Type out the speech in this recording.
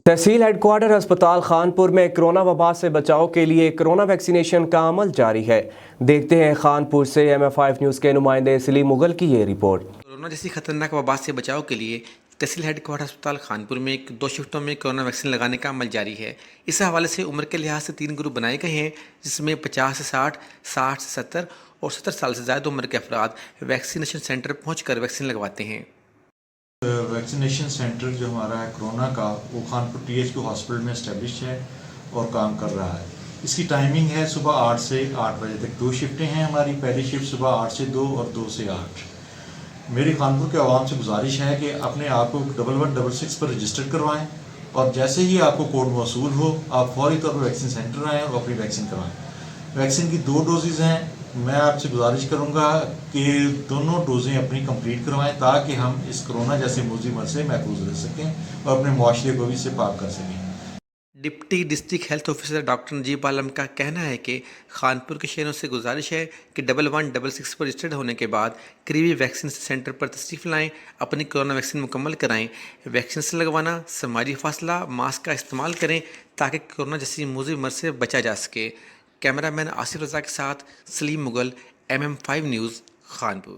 تحصیل head quarter ہسپتال خانپور میں corona وبا سے بچاؤ کے لیے کرونا ویکسینیشن کا عمل جاری ہے۔ دیکھتے ہیں خانپور سے MF5 نیوز کے نمائندے سلیم مغل کی یہ رپورٹ۔ کورونا جیسی خطرناک وبا سے بچاؤ کے لیے تحصیل ہیڈ کوارٹر ہسپتال خانپور میں 2 شفٹوں میں کرونا ویکسین لگانے کا عمل جاری ہے۔ اس حوالے سے عمر کے لحاظ سے 3 گروپ بنائے گئے ہیں، جس میں 50 سے 60، 60 سے 70 اور 70 سال سے زائد عمر کے افراد ویکسینیشن سینٹر پہنچ کر ویکسین لگواتے ہیں۔ ویکسینیشن سینٹر جو ہمارا ہے کرونا کا، وہ خانپور THQ ہاسپٹل میں اسٹیبلش ہے اور کام کر رہا ہے۔ اس کی ٹائمنگ ہے صبح 8 سے 8 بجے تک۔ 2 شفٹیں ہیں ہماری، پہلی شفٹ صبح 8 سے 2 اور 2 سے 8۔ میری خانپور کے عوام سے گزارش ہے کہ اپنے آپ کو 1166 پر رجسٹر کروائیں، اور جیسے ہی آپ کو کوڈ موصول ہو آپ فوری طور پر ویکسین سینٹر آئیں اور اپنی ویکسین کروائیں۔ ویکسین کی 2 ڈوزز ہیں۔ میں آپ سے گزارش کروں گا کہ دونوں ڈوزیں اپنی کمپلیٹ کروائیں تاکہ ہم اس کرونا جیسے موذی مرض سے محفوظ رہ سکیں اور اپنے معاشرے کو بھی اس سے پاک کر سکیں۔ Deputy district health officer doctor Najeeb Alam کا کہنا ہے کہ خانپور کے شہریوں سے گزارش ہے کہ 1166 پر رجسٹرڈ ہونے کے بعد قریبی ویکسین سینٹر پر تشریف لائیں، اپنی کورونا ویکسین مکمل کرائیں۔ ویکسین سے لگوانا، سماجی فاصلہ، ماسک کا استعمال کریں تاکہ کورونا جیسی موذی مرض سے بچا جا سکے۔ کیمرہ مین آصف رضا کے ساتھ سلیم مغل، MM5 نیوز، خانپور۔